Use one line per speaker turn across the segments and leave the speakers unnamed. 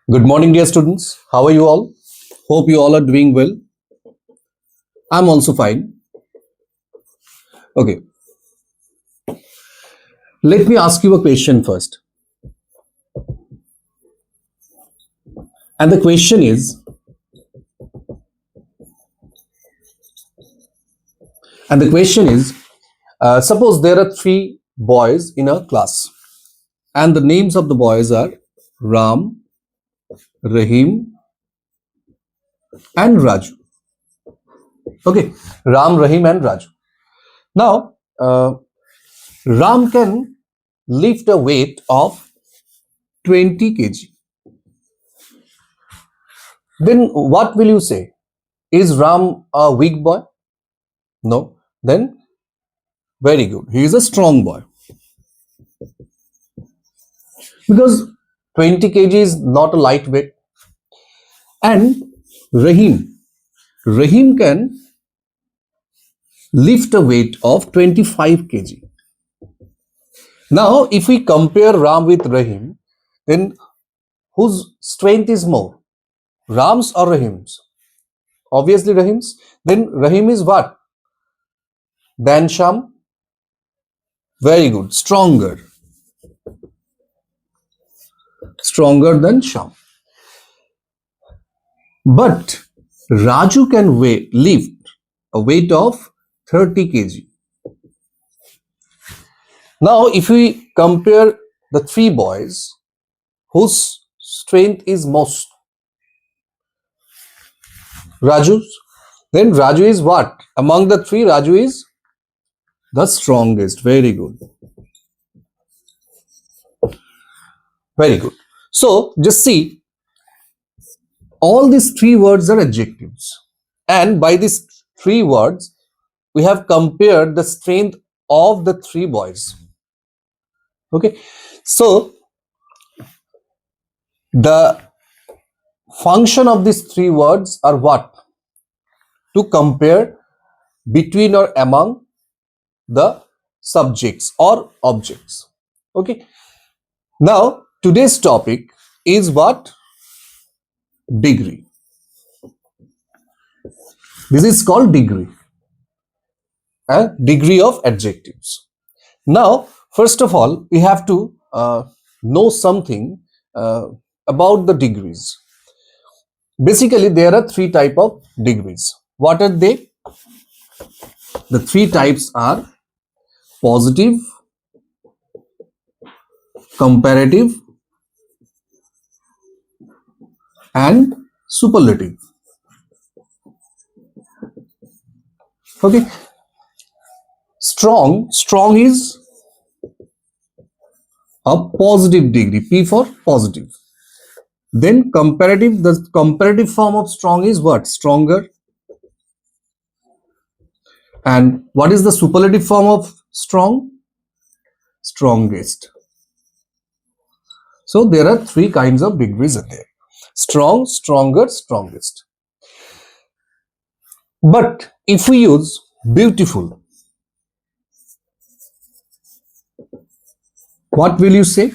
Good morning, dear students. How are you all? Hope you all are doing well. I'm also fine. Okay, let me ask you a question first. And the question is, suppose there are three boys in a class, and the names of the boys are Ram, Rahim, and Raju. Okay, Ram, Rahim, and Raju. Now, Ram can lift a weight of 20 kg. Then what will you say? Is Ram a weak boy? No. Then very good. He is a strong boy. Because 20 kg is not a lightweight. And Rahim can lift a weight of 25 kg. Now, if we compare Ram with Rahim, then whose strength is more? Ram's or Rahim's? Obviously Rahim's. Then Rahim is what? Than Sham? Very good. Stronger than Sham. But Raju can lift a weight of 30 kg. Now, if we compare the three boys, whose strength is most? Raju's. Then Raju is what? Among the three, Raju is the strongest. Very good. Very good. So, just see, all these three words are adjectives. And by these three words, we have compared the strength of the three boys. Okay. So, the function of these three words are what? To compare between or among the subjects or objects. Okay. Now, today's topic is what? Degree. This is called degree. Degree of adjectives. Now, first of all, we have to know something about the degrees. Basically, there are three types of degrees. What are they? The three types are positive, comparative, and superlative. Okay. Strong is a positive degree. P for positive. Then comparative, the comparative form of strong is what? Stronger. And what is the superlative form of strong? Strongest. So there are three kinds of degrees in there. Strong, stronger, strongest. But if we use beautiful, what will you say?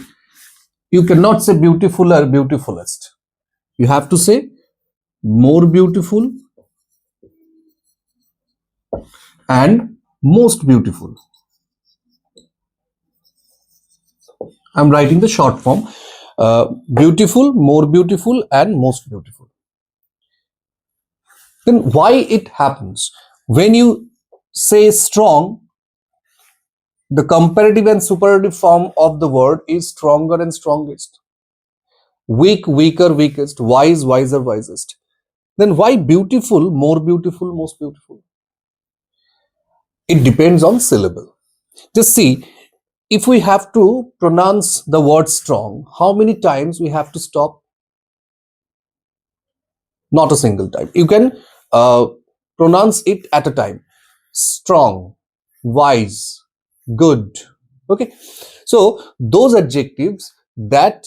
You cannot say beautiful or beautifulest. You have to say more beautiful and most beautiful. I'm writing the short form. Beautiful, more beautiful, and most beautiful. Then why it happens? When you say strong, the comparative and superlative form of the word is stronger and strongest. Weak, weaker, weakest. Wise, wiser, wisest. Then why beautiful, more beautiful, most beautiful? It depends on syllable. Just see, if we have to pronounce the word strong, how many times we have to stop? Not a single time. You can pronounce it at a time. Strong, wise, good. Okay. So those adjectives that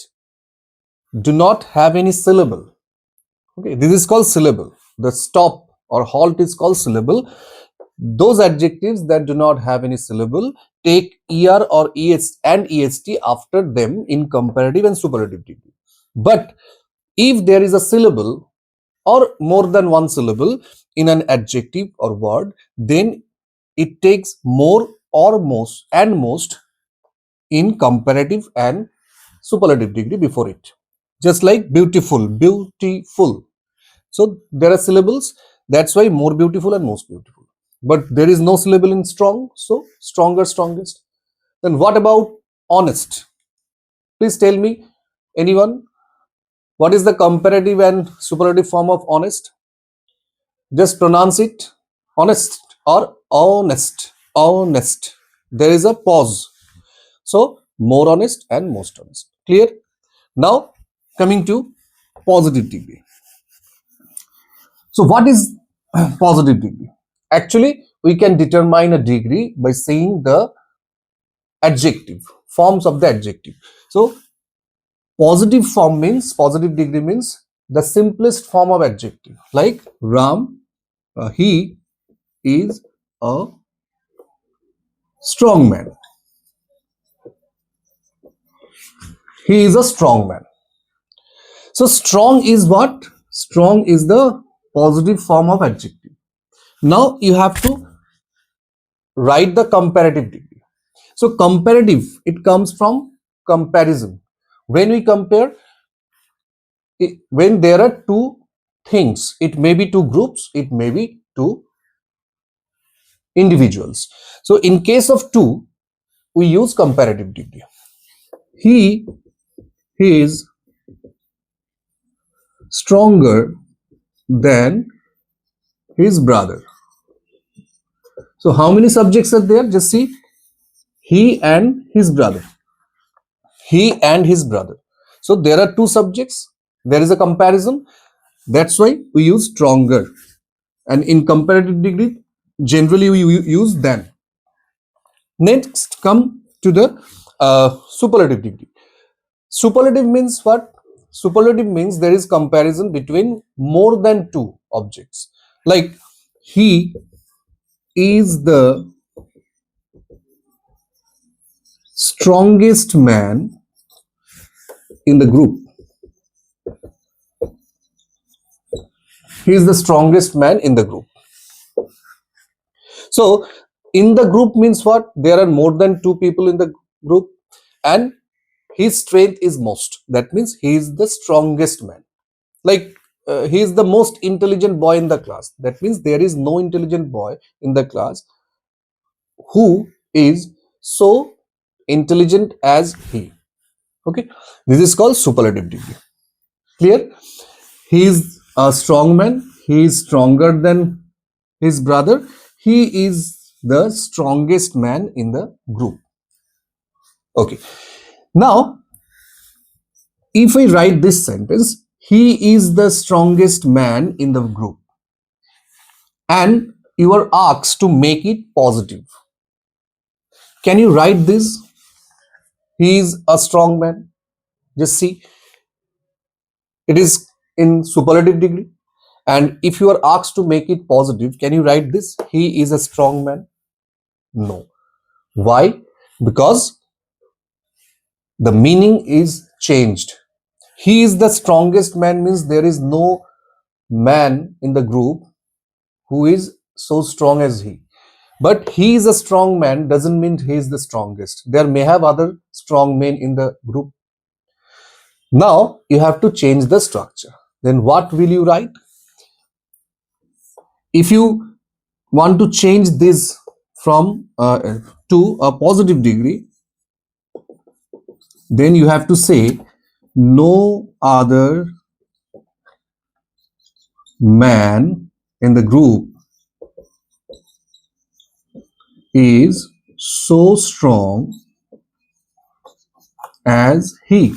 do not have any syllable. Okay. This is called syllable. The stop or halt is called syllable. Those adjectives that do not have any syllable take er or es and est after them in comparative and superlative degree. But If there is a syllable or more than one syllable in an adjective or word, then it takes more or most in comparative and superlative degree before it. Just like beautiful, beautiful. So there are syllables, that's why more beautiful and most beautiful. But there is no syllable in strong, so stronger, strongest. Then what about honest? Please tell me, anyone, what is the comparative and superlative form of honest? Just pronounce it. Honest or honest. Honest. There is a pause. So more honest and most honest. Clear? Now coming to positive degree. So what is positive degree? Actually, we can determine a degree by seeing the adjective, forms of the adjective. So positive degree means the simplest form of adjective. Like Ram, he is a strong man. He is a strong man. So strong is what? Strong is the positive form of adjective. Now you have to write the comparative degree. So comparative, it comes from comparison. When we compare, when there are two things, it may be two groups, it may be two individuals. So in case of two, we use comparative degree. He is stronger than his brother. So how many subjects are there? Just see, he and his brother. He and his brother. So there are two subjects. There is a comparison. That's why we use stronger. And in comparative degree, generally we use than. Next, come to the superlative degree. Superlative means what? Superlative means there is comparison between more than two objects. Like he is the strongest man in the group. He is the strongest man in the group. So in the group means what? There are more than two people in the group and his strength is most. That means he is the strongest man. Like he is the most intelligent boy in the class. That means there is no intelligent boy in the class who is so intelligent as he. Okay, this is called superlative degree. Clear? He is a strong man. He is stronger than his brother. He is the strongest man in the group. Okay, now if I write this sentence, he is the strongest man in the group, and you are asked to make it positive. Can you write this? He is a strong man. Just see, it is in superlative degree. And if you are asked to make it positive, can you write this? He is a strong man. No. Why? Because the meaning is changed. He is the strongest man means there is no man in the group who is so strong as he. But he is a strong man doesn't mean he is the strongest. There may have other strong men in the group. Now you have to change the structure. Then what will you write? If you want to change this from to a positive degree, then you have to say no other man in the group is so strong as he.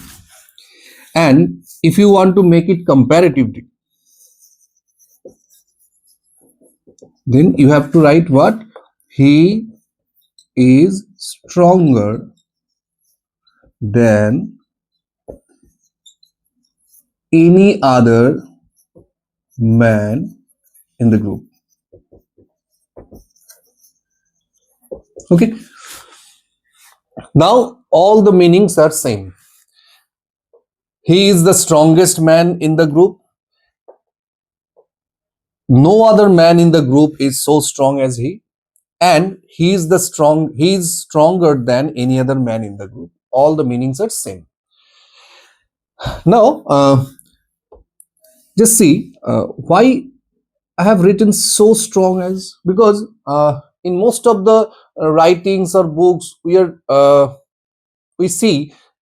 And if you want to make it comparatively, then you have to write what? He is stronger than any other man in the group. Okay. Now all the meanings are same. He is the strongest man in the group. No other man in the group is so strong as he. And he is stronger than any other man in the group. All the meanings are same. Now, just see why I have written so strong as, because in most of the writings or books we see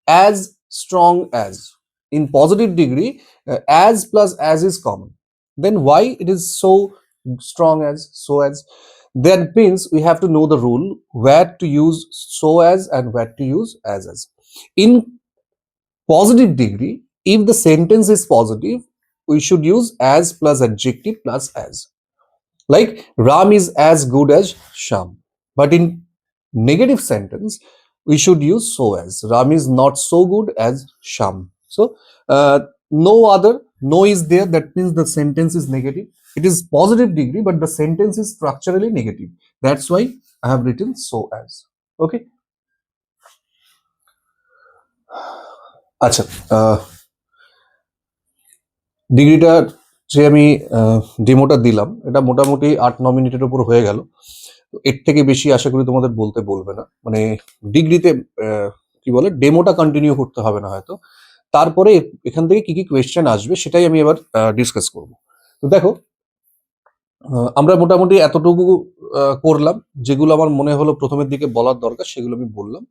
as strong as in positive degree, as plus as is common. Then why it is so strong as, so as? That means we have to know the rule where to use so as and where to use as. In positive degree, if the sentence is positive, we should use as plus adjective plus as. Like Ram is as good as Sham. But in negative sentence, we should use so as. Ram is not so good as Sham. So no is there. That means the sentence is negative. It is positive degree, but the sentence is structurally negative. That's why I have written so as. Okay. আচ্ছা, ডিগ্রিটা যে আমি ডেমোটা দিলাম, এটা মোটামুটি 8-9 মিনিটের উপর হয়ে গেল। এর থেকে বেশি আশা করি তোমাদের বলতে বলবে না, মানে ডিগ্রিতে কি বলে ডেমোটা কন্টিনিউ করতে হবে না হয়তো। তারপরে এখান থেকে কি কি কোয়েশ্চেন আসবে সেটাই আমি এবার ডিসকাস করব। তো দেখো, আমরা মোটামুটি এতটুকু করলাম, যেগুলো আমার মনে হলো প্রথমের দিকে বলার দরকার সেগুলো আমি বললাম।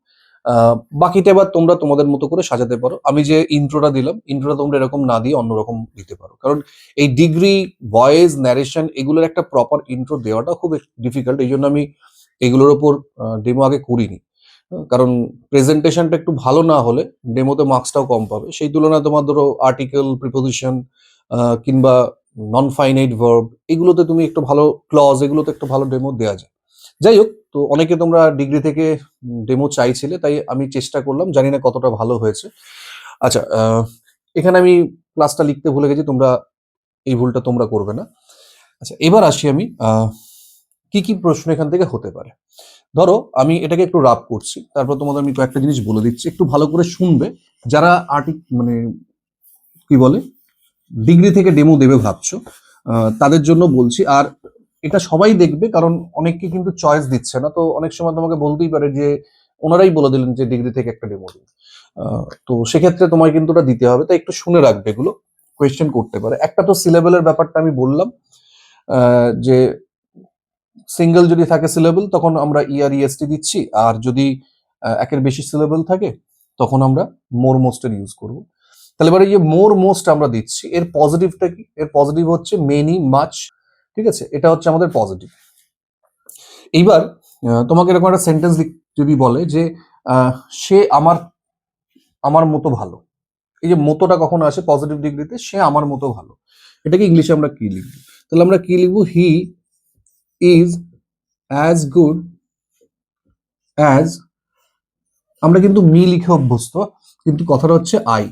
বাকিটা এবার তোমরা তোমাদের মতো করে সাজাতে পারো। আমি যে ইন্ট্রোটা দিলাম, ইন্ট্রোটা তোমরা এরকম না দিয়ে অন্যরকম দিতে পারো, কারণ এই ডিগ্রি, ভয়েস, ন্যারেশন এগুলোর একটা প্রপার ইন্ট্রো দেওয়াটা খুব ডিফিকাল্ট। এই জন্য আমি এগুলোর ওপর ডেমো আগে করিনি, কারণ প্রেজেন্টেশনটা একটু ভালো না হলে ডেমোতে মার্কসটাও কম পাবে। সেই তুলনায় তোমার ধরো আর্টিকেল, প্রিপোজিশন কিংবা নন ফাইনাইট ভার্ব, এগুলোতে তুমি একটু ভালো, ক্লজ, এগুলোতে একটু ভালো ডেমো দেওয়া যায়। যাই হোক, তো অনেকে তোমরা ডিগ্রি থেকে ডেমো চাইছিলে, তাই আমি চেষ্টা করলাম, জানি না কতটা ভালো হয়েছে। আচ্ছা, এখানে আমি ক্লাসটা লিখতে ভুলে গেছি, তোমরা এই ভুলটা তোমরা করবে না। আচ্ছা, এবার আসি আমি কি কি প্রশ্ন এখান থেকে হতে পারে। ধরো আমি এটাকে একটু রাফ করছি, তারপর তোমাদের আমি কয়েকটা জিনিস বলে দিচ্ছি, একটু ভালো করে শুনবে। যারা মানে কি বলে ডিগ্রি থেকে ডেমো দেবে ভাবছো, তাদের জন্য বলছি। আর এটা সবাই দেখবে, কারণ অনেককে কিন্তু চয়েস দিচ্ছে না। তো অনেক সময় তোমাকে বলতেই পারে যে ওনারাই বলে দিলেন যে ডিগ্রি থেকে একটা ডেমো দিন, তো সেক্ষেত্রে তোমায় কিন্তু ওটা দিতে হবে। তাই একটু শুনে রাখবে, এগুলো কোয়েশ্চেন করতে পারে। একটা তো সিলেবেলের ব্যাপারটা আমি বললাম, যে সিঙ্গেল যদি থাকে সিলেবল তখন আমরা ইআর ইএসটি দিচ্ছি, আর যদি একের বেশি সিলেবল থাকে তখন আমরা মোর মোস্টের ইউজ করব। তাহলে এবার এই যে মোর মোস্ট আমরা দিচ্ছি, এর পজিটিভটা কি? এর পজিটিভ হচ্ছে মেনি, মাচ। ঠিক আছে, এটা হচ্ছে আমাদের পজিটিভ। এইবার তোমাকে এরকম একটা সেন্টেন্স যদি বলে যে সে আমার মতো ভালো, এই যে মতোটা কখন আসে পজিটিভ ডিগ্রিতে, সে আমার মতো ভালো, এটাকে ইংলিশে আমরা কি লিখবো? তাহলে আমরা কি লিখবো? He is as good as, আমরা কিন্তু মি লিখে অভ্যস্ত, কিন্তু কথাটা হচ্ছে I.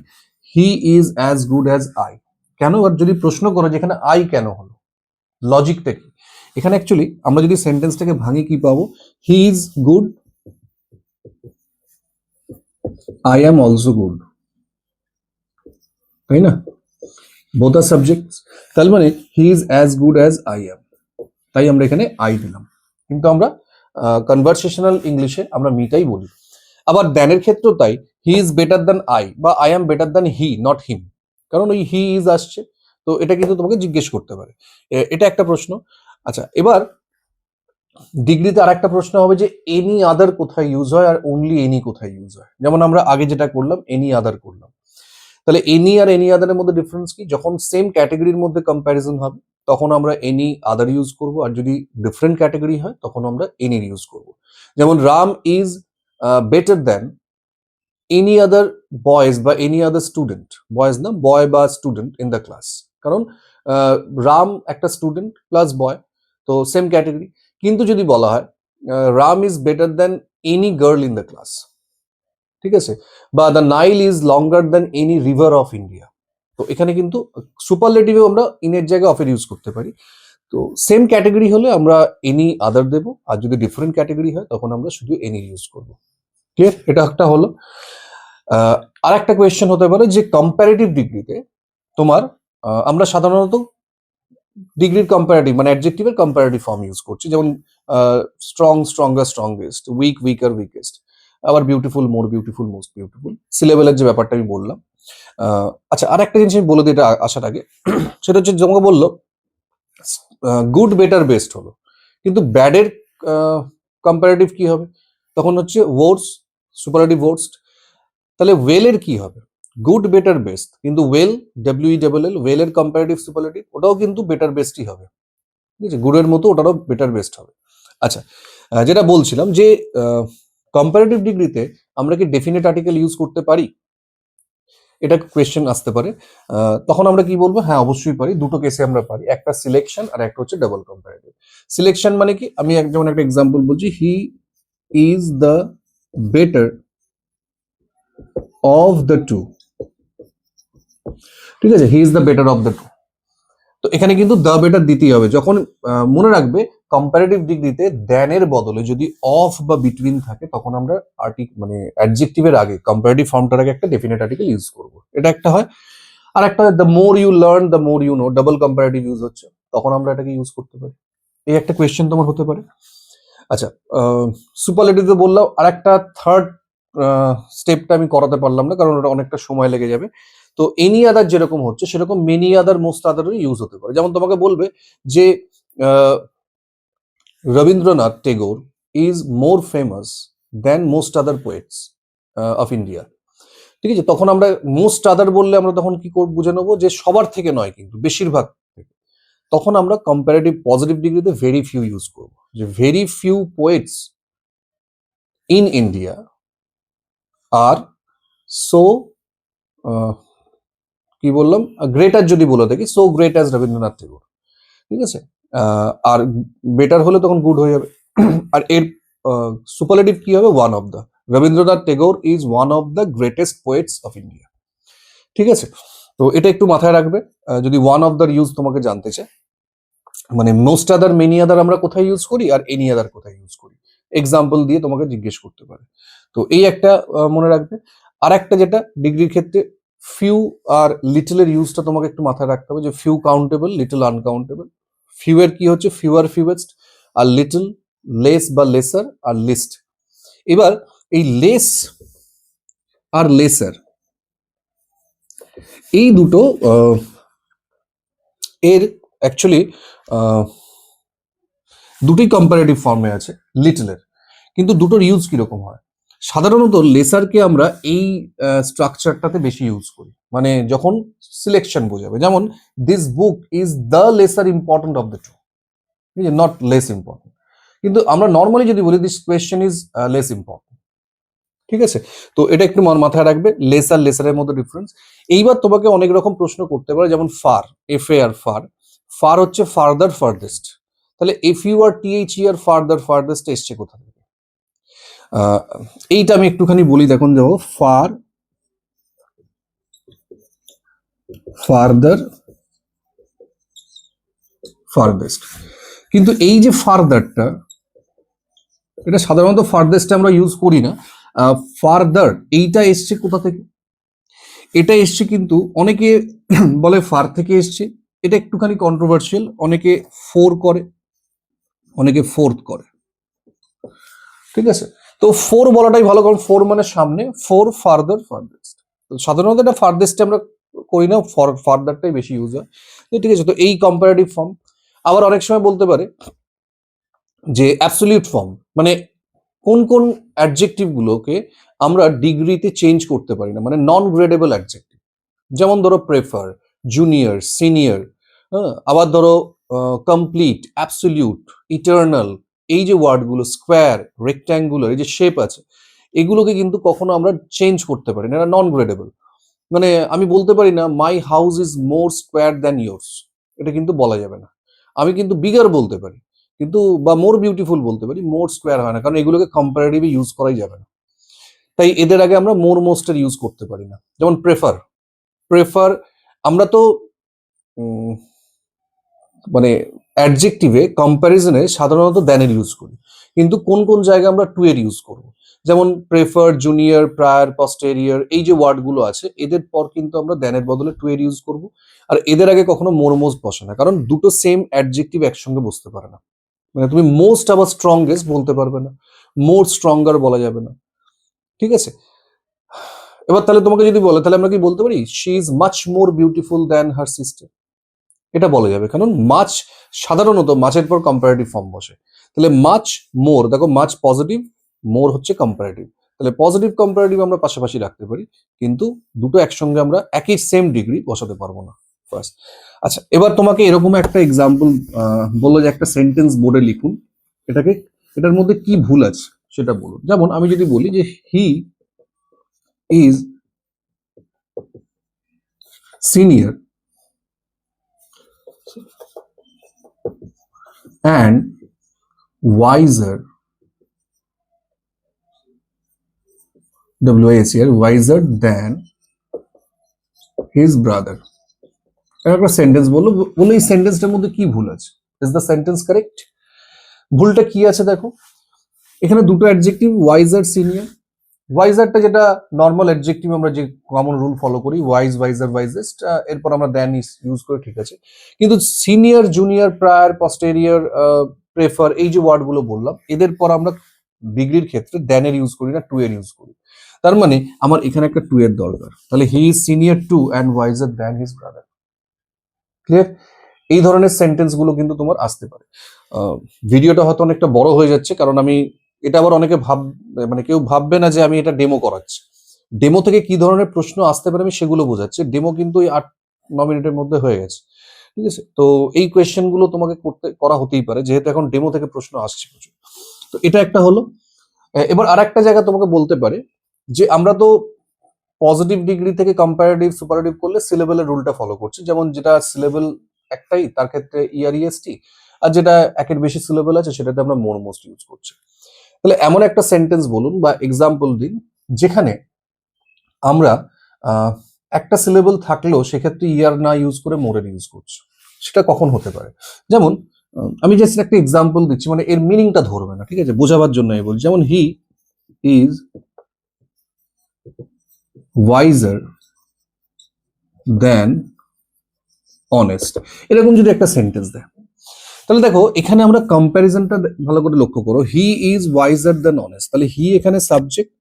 He is as good as I. কেন? আর যদি প্রশ্ন করো যে এখানে আই কেন হলো, লজিকটা কি? এখানে অ্যাকচুয়ালি আমরা যদি সেন্টেন্সটাকে ভাঙি কি পাবো? He is good, I am also good, তাই না? বোথ আর সাবজেক্টস। তার মানে he is as good as I am, তাই আমরা এখানে আই দিলাম। কিন্তু আমরা কনভারসেশনাল ইংলিশে আমরা মিটাই বলি। আবার দ্যানের ক্ষেত্রেও তাই, he is better than I, বা I am better than he, not him, কারণ ওই হি ইজ আসছে। তো এটা কিন্তু তোমাকে জিজ্ঞেস করতে পারে, এটা একটা প্রশ্ন। আচ্ছা, এবার ডিগ্রিতে আর একটা প্রশ্ন হবে যে এনি আদার কোথায় ইউজ হয় আর অনলি এনি কোথায় ইউজ হয়। যেমন আমরা আগে যেটা করলাম, এনি আদার করলাম। তাহলে এনি আর এনি আদারের মধ্যে ডিফারেন্স কি? যখন সেম ক্যাটাগরির মধ্যে কম্প্যারিজন হবে তখন আমরা এনি আদার ইউজ করব, আর যদি ডিফারেন্ট ক্যাটাগরি হয় তখন আমরা এনি ইউজ করব। যেমন Ram is better than any other boys বা এনি আদার স্টুডেন্ট, বয়েজ না, বয় বা স্টুডেন্ট ইন দ্য ক্লাস, কারণ রাম একটা স্টুডেন্ট প্লাস বয়, তো সেম ক্যাটাগরি। কিন্তু যদি বলা হয় Ram is better than any girl in the class, ঠিক আছে, বা the Nile is longer than any river of India, তো এখানে কিন্তু সুপারলেটিভে আমরা ইনের জায়গায় অফের ইউজ করতে পারি। তো সেম ক্যাটাগরি হলে আমরা এনি আদার দেবো, আর যদি ডিফারেন্ট ক্যাটাগরি হয় তখন আমরা শুধু এনি ইউজ করবো। ক্লিয়ার? এটা একটা হলো। আর একটা কোয়েশ্চেন হতে পারে যে কম্পারেটিভ ডিগ্রিতে তোমার আমরা সাধারণত ডিগ্রির কম্পারেটিভ মানে অ্যাডজেক্টিভের কম্পারেটিভ ফর্ম ইউজ করছি, যেমন strong stronger strongest, weak weaker weakest, আবার beautiful more beautiful most beautiful, সিলেবেলের যে ব্যাপারটা আমি বললাম। আচ্ছা, আর একটা জিনিস আমি বলে দিই এটা আসার আগে, সেটা হচ্ছে তোমাকে বললো গুড বেটার বেস্ট হলো, কিন্তু ব্যাডের কম্পারেটিভ কি হবে? তখন হচ্ছে ওয়ার্ডস, সুপারলেটিভ ওয়ার্ডস। তাহলে ওয়েলের কি হবে? গুড বেটার বেস্ট, কিন্তু ওয়েল, WELL, ওয়েলের কম্পারেটিভ সুপারলেটিভ ওটাও কিন্তু বেটার বেস্টই হবে, ঠিক আছে? গুডের মতো ওটারও বেটার বেস্ট হবে। আচ্ছা, যেটা বলছিলাম যে কম্পারেটিভ ডিগ্রিতে আমরা কি ডেফিনেট আর্টিকেল ইউজ করতে পারি? এটা কোয়েশ্চেন আসতে পারে। তখন আমরা কি বলবো? হ্যাঁ, অবশ্যই পারি। দুটো কেসে আমরা পারি, একটা সিলেকশন আর একটা হচ্ছে ডাবল কম্পারেটিভ। সিলেকশন মানে কি? আমি যেমন একটা এক্সাম্পল বলছি, he is the better of the two, ঠিক আছে? He is the better of the two. তো এখানে কিন্তু দ্য বেটার দিতেই হবে। যখন মনে রাখবে কম্পারেটিভ ডিগ্রিতে দ্যানের বদলে যদি অফ বা বিটুইন থাকে, তখন আমরা মানে অ্যাডজেক্টিভের আগে, কম্পারেটিভ ফর্মটার আগে একটা ডেফিনেট আর্টিকেল ইউজ করব। এটা একটা হয়। আর একটা হয় the more you learn the more you know, double comparative use হচ্ছে, তখন আমরা এটাকে ইউজ করতে পারি। এই একটা কোয়েশ্চেন তোমার হতে পারে। আচ্ছা, সুপারলেটিভে বললাম। আর একটা থার্ড স্টেপটা আমি করাতে পারলাম না, কারণ ওটা অনেকটা সময় লেগে যাবে। তো এনি আদার যেরকম হচ্ছে, সেরকম মেনি আদার মোস্ট আদারও ইউজ হতে পারে। যেমন তোমাকে বলবে যে Rabindranath Tagore is more famous than most other poets of India, ঠিক আছে? তখন আমরা মোস্ট আদার বললে আমরা তখন কি বুঝে নেবো যে সবার থেকে নয়, কিন্তু বেশিরভাগ থেকে। তখন আমরা কম্পারেটিভ পজিটিভ ডিগ্রিতে ভেরি ফিউ ইউজ করবো, যে very few poets in India are so কি বললাম, গ্রেটার যদি বলে থাকি, so great as Rabindranath Tagore, ঠিক আছে? আর বেটার হলে তখন গুড হয়ে যাবে। আর এর সুপারলেটিভ কি হবে? One of the, Rabindranath Tagore is one of the greatest poets of India, ঠিক আছে? তো এটা একটু মাথায় রাখবে যদি ওয়ান অফ দ্য ইউজ তোমাকে জানতে চায়, মানে মোস্ট আদার, মেনি আদার আমরা কোথায় ইউজ করি আর এনি আদার কোথায় ইউজ করি, এক্সাম্পল দিয়ে তোমাকে জিজ্ঞেস করতে পারে। তো এই একটা মনে রাখবে। আর একটা যেটা ডিগ্রির ক্ষেত্রে ফিউ আর লিটলের ইউজটা তোমাকে একটু মাথায় রাখতে হবে, যে few countable, little uncountable. Few এর কি হচ্ছে? ফিউয়ার ফিউয়েস্ট। আর লিটল লেস বা লেসার আর লিস্ট। এবার এই লেস আর লেসার, এই দুটো এর অ্যাকচুয়ালি দুটোই কম্পারেটিভ ফর্মে আছে লিটলের, কিন্তু দুটোর ইউজ কিরকম হয়? সাধারণত লেসারকে আমরা এই স্ট্রাকচারটাতে বেশি ইউজ করি, মানে যখন সিলেকশন বোঝাবে, যেমন this book is the lesser important of the two, ঠিক আছে? Not less important. কিন্তু আমরা নর্মালি যদি বলি this question is less important, ঠিক আছে? তো এটা একটু মাথায় রাখবে, লেস আর লেসারের মধ্যে ডিফারেন্স। এইবার তোমাকে অনেক রকম প্রশ্ন করতে পারে, যেমন ফার, FAR, ফার। ফার হচ্ছে ফার্দার ফার্দেস্ট। তাহলে FUR THER, ফার্দার ফার্দেস্ট এসছে কোথা থেকে? এইটা আমি একটুখানি বলি, দেখুন দেখো, ফার, ফার্দার, ফার্দেস্ট। কিন্তু এই যে ফার্দারটা, এটা সাধারণত ফার্দেস্ট আমরা ইউজ করি না। ফার্দার এইটা এসছে কোথা থেকে? এটা এসছে কিন্তু অনেকে বলে ফার থেকে এসছে। এটা একটুখানি কন্ট্রোভার্সিয়াল, অনেকে ফোর করে, অনেকে ফোর্থ করে, ঠিক আছে? তো ফোর বলাটাই ভালো, কারণ ফোর মানে সামনে, ফোর ফার্দার ফার্দেস্ট। সাধারণত এটা ফার্দেস্টে আমরা করি না, ফার্দারটাই বেশি ইউজ হয়, ঠিক আছে? তো এই কম্পারেটিভ ফর্ম। আবার অনেক সময় বলতে পারে যে অ্যাবসলিউট ফর্ম, মানে কোন কোন অ্যাডজেক্টিভ গুলোকে আমরা ডিগ্রিতে চেঞ্জ করতে পারি না, মানে নন গ্রেডেবল অ্যাডজেক্টিভ। যেমন ধরো প্রেফার, জুনিয়র, সিনিয়র, আবার ধরো কমপ্লিট, অ্যাবসলিউট, ইটার্নাল, এই যে ওয়ার্ডগুলো, স্কোয়ার, রেক্ট্যাঙ্গুলার, এই যে শেপ আছে, এগুলোকে কিন্তু কখনো আমরা চেঞ্জ করতে পারি না, এটা নন গ্রেডেবল। মানে আমি বলতে পারি না my house is more square than yours, এটা কিন্তু বলা যাবে না। আমি কিন্তু বিগার বলতে পারি, কিন্তু বা মোর বিউটিফুল বলতে পারি, মোর স্কোয়ার হয় না, কারণ এগুলোকে কম্পারেটিভলি ইউজ করাই যাবে না। তাই এদের আগে আমরা মোর মোস্টের ইউজ করতে পারি না। যেমন প্রেফার, প্রেফার আমরা তো মানে অ্যাডজেক্টিভে কম্প্যারিজনে সাধারণত দ্যানের ইউজ করি, কিন্তু কোন কোন জায়গায় আমরা টু এর ইউজ করবো। যেমন প্রেফার, জুনিয়র, প্রায়ার, পস্টেরিয়র, এই যে ওয়ার্ডগুলো আছে এদের পর কিন্তু আমরা দ্যানের বদলে টু এর ইউজ করব। আর এদের আগে কখনো মোরমোস্ট বসে না, কারণ দুটো সেম অ্যাডজেক্টিভ একসঙ্গে বসতে পারে না। মানে তুমি মোস্ট আবার স্ট্রংগেস্ট বলতে পারবে না, মোর স্ট্রঙ্গার বলা যাবে না, ঠিক আছে? এবার তাহলে তোমাকে যদি বলে, তাহলে আমরা কি বলতে পারি she is much more beautiful than her sister? এটা বলা যাবে, কারণ মাচ সাধারণত মাচের পর কম্পারেটিভ ফর্ম বসে। তাহলে মাচ মোর, দেখো মাচ পজিটিভ, মোর হচ্ছে কম্পারেটিভ, তাহলে পজিটিভ কম্পারেটিভ আমরা পাশাপাশি রাখতে পারি, কিন্তু দুটো একসঙ্গে আমরা একই সেম ডিগ্রি বসাতে পারবো না। ফার্স্ট, আচ্ছা এবার তোমাকে এরকম একটা এক্সাম্পল বললো যে একটা সেন্টেন্স বোর্ডে লিখুন, এটাকে, এটার মধ্যে কি ভুল আছে সেটা বলুন। যেমন আমি যদি বলি যে he is senior and wiser, WISER, wiser than his brother. একটা সেন্টেন্স বললো, বলে এই সেন্টেন্সটার মধ্যে কি ভুল আছে? Is the sentence correct? ভুলটা কি আছে দেখো, এখানে দুটো অ্যাডজেক্টিভ, ওয়াইজার, সিনিয়র। ওয়াইজারটা যেটা নর্মাল অ্যাডজেক্টিভ, আমরা যে কমন রুল ফলো করি, ওয়াইজ, ওয়াইজার, ওয়াইজেস্ট, এরপর আমরা দ্যান ইউজ করে, ঠিক আছে। কিন্তু senior, junior, prior, posterior, prefer, এই যে ওয়ার্ডগুলো বললাম এদের পর আমরা ডিগ্রির ক্ষেত্রে দ্যানের ইউজ করি না, টু এর ইউজ করি। তার মানে আমার এখানে একটা টু এর দরকার, তাহলে he is senior to and wiser than his brother. Clear? এই ধরনের সেন্টেন্স গুলো কিন্তু তোমার আসতে পারে। ভিডিওটা হয়তো অনেকটা বড় হয়ে যাচ্ছে, কারণ আমি এটা আবার অনেকে মানে কেউ ভাববে না যে আমি এটা ডেমো করাচ্ছি। ডেমো থেকে কি ধরনের প্রশ্ন আসতে পারে আমি সেগুলো বোঝাচ্ছি। ডেমো কিন্তু ওই 8-9 মিনিটের মধ্যে হয়ে গেছে, ঠিক আছে? তো এই কোয়েশ্চেন গুলো তোমাকে করা হতেই পারে, যেহেতু এখন ডেমো থেকে প্রশ্ন আসছে প্রচুর। তো এটা একটা হলো। এবার আর একটা জায়গা তোমাকে বলতে পারে যে আমরা তো পজিটিভ ডিগ্রি থেকে কম্পারেটিভ সুপারলেটিভ করলে সিলেবেলের রুলটা ফলো করছি, যেমন যেটা সিলেবেল একটাই তার ক্ষেত্রে ইআরইএসটি, আর যেটা একের বেশি সিলেবেল আছে সেটাতে আমরা মোর মোস্ট ইউজ করছি। তাহলে এমন একটা সেন্টেন্স বলুন বা এক্সাম্পল দিন যেখানে আমরা একটা সিলেবেল থাকলেও সেক্ষেত্রে ইয়ার না ইউজ করে মোরের ইউজ করছি, সেটা কখন হতে পারে? যেমন আমি জাস্ট একটা এক্সাম্পল দিচ্ছি, মানে এর মিনিংটা ধরবে না, ঠিক আছে, বোঝাবার জন্য এই বলছি। যেমন he is wiser than honest, এরকম যদি একটা সেন্টেন্স দেয়, তাহলে দেখো এখানে আমরা কম্প্যারিজনটা ভালো করে লক্ষ্য করো। He is wiser than honest, তাহলে হি এখানে সাবজেক্ট,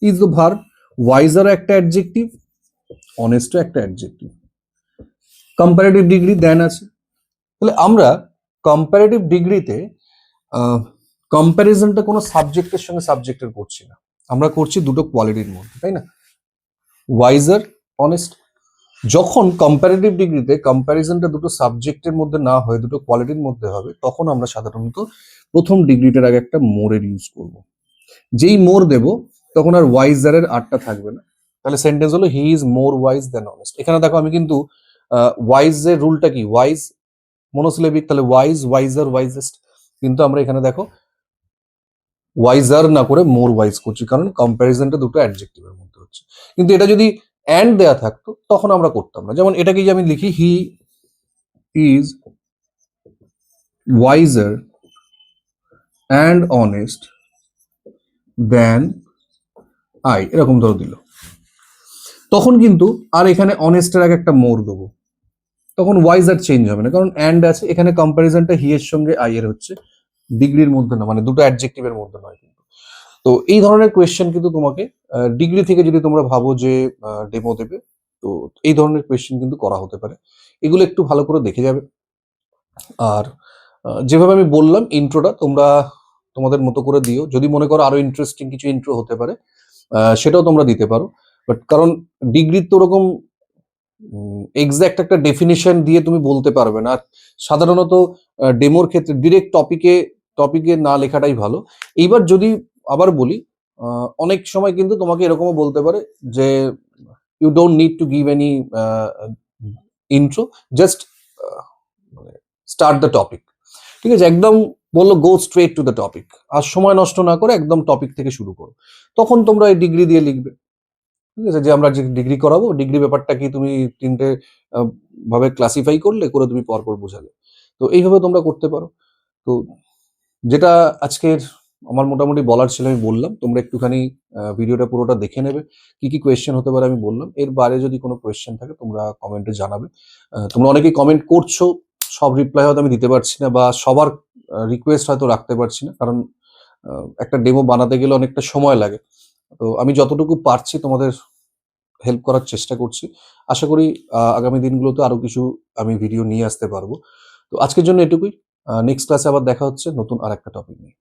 ইজ দ্য ভার্ব, ওয়াইজারও একটা অ্যাডজেক্টিভ, অনেস্টও একটা অ্যাডজেক্টিভ, কম্পারেটিভ ডিগ্রি দেন আছে। তাহলে আমরা কম্পারেটিভ ডিগ্রিতে কম্প্যারিজনটা কোনো সাবজেক্টের সঙ্গে সাবজেক্টের করছি না, আমরা করছি দুটো কোয়ালিটির মধ্যে, তাই না? Wiser, honest. যখন কম্পারেটিভ ডিগ্রিতে কম্প্যারিজনটা দুটো সাবজেক্টের মধ্যে না হয়ে দুটো কোয়ালিটির মধ্যে হবে, তখন আমরা সাধারণত প্রথম ডিগ্রিটার আগে একটা মোরের ইউজ করব। যেই মোর দেব তখন আর ওয়াইজারের আরটা থাকবে না, তাহলে সেন্টেন্স হলো he is more wise than honest. এখানে দেখো আমি কিন্তু ওয়াইজের রুলটা কি, ওয়াইজ মনোসিলেবিক, তাহলে ওয়াইজ, ওয়াইজার, ওয়াইজেস্ট, কিন্তু আমরা এখানে দেখো ওয়াইজার না করে মোর ওয়াইজ করছি, কারণ কম্প্যারিজনটা দুটো অ্যাডজেক্টিভের মধ্যে হচ্ছে। কিন্তু এটা যদি অ্যান্ড দেয়া থাকতো তখন আমরা করতাম না। যেমন এটাকে যে আমি লিখি he is wiser and honest than I, এরকম ধরো দিল, তখন কিন্তু আর এখানে অনেস্টের আগে একটা মোর দেবো, তখন ওয়াইজার চেঞ্জ হবে না, কারণ অ্যান্ড আছে এখানে, কম্প্যারিজনটা হি এর সঙ্গে আই এর হচ্ছে, ডিগ্রির মধ্যে না, মানে দুটো অ্যাডজেক্টিভের মধ্যে নয় কিন্তু। তো এই ধরনের কোয়েশ্চেন কিন্তু তোমাকে ডিগ্রি থেকে যদি তোমরা ভাবো যে ডেমো দেবে, তো এই ধরনের কোয়েশ্চেন কিন্তু করা হতে পারে, এগুলো একটু ভালো করে দেখে যাবে। আর যেভাবে আমি বললাম ইন্ট্রোটা তোমরা তোমাদের মতো করে দিও, যদি মনে করো আরো ইন্টারেস্টিং কিছু ইন্ট্রো হতে পারে সেটাও তোমরা দিতে পারো, বাট কারণ ডিগ্রির তো ওরকম এক্সাক্ট একটা ডেফিনিশন দিয়ে তুমি বলতে পারবে না, আর সাধারণত ডেমোর ক্ষেত্রে ডিরেক্ট টপিকে না লেখাটাই ভালো। এইবার যদি আবার বলি, অনেক সময় কিন্তু তোমাকে এরকমও বলতে পারে যে you don't need to give any intro, just start the topic, ঠিক আছে, একদম বললো go straight to the topic, আর সময় নষ্ট না করে একদম টপিক থেকে শুরু করো, তখন তোমরা এই ডিগ্রি দিয়ে লিখবে, ঠিক আছে, যে আমরা যে ডিগ্রি করাবো, ডিগ্রি ব্যাপারটা কি তুমি তিনটে ভাবে ক্লাসিফাই করে তুমি পরপর বোঝালে, তো এইভাবে তোমরা করতে পারো। তো যেটা আজকের আমার মোটামুটি বলার ছিল আমি বললাম। তোমরা একটুখানি ভিডিওটা পুরোটা দেখে নেবে। কি, কি কোয়েশ্চেন হতে পারে আমি বললাম। এর বাইরে যদি কোনো কোয়েশ্চেন থাকে তোমরা কমেন্টে জানাবে। তোমরা অনেকেই কমেন্ট করছো। সব রিপ্লাই হয়তো আমি দিতে পারছি না বা সবার রিকোয়েস্ট হয়তো রাখতে পারছি না। কারণ একটা ডেমো বানাতে গেলে অনেকটা সময় লাগে। তো আমি যতটুকু পারছি তোমাদের হেল্প করার চেষ্টা করছি। আশা করি আগামী দিনগুলোতে আরো কিছু আমি ভিডিও নিয়ে আসতে পারবো। তো আজকের জন্য এটুকুই। নেক্সট ক্লাসে আবার দেখা হচ্ছে নতুন আরেকটা টপিক নিয়ে।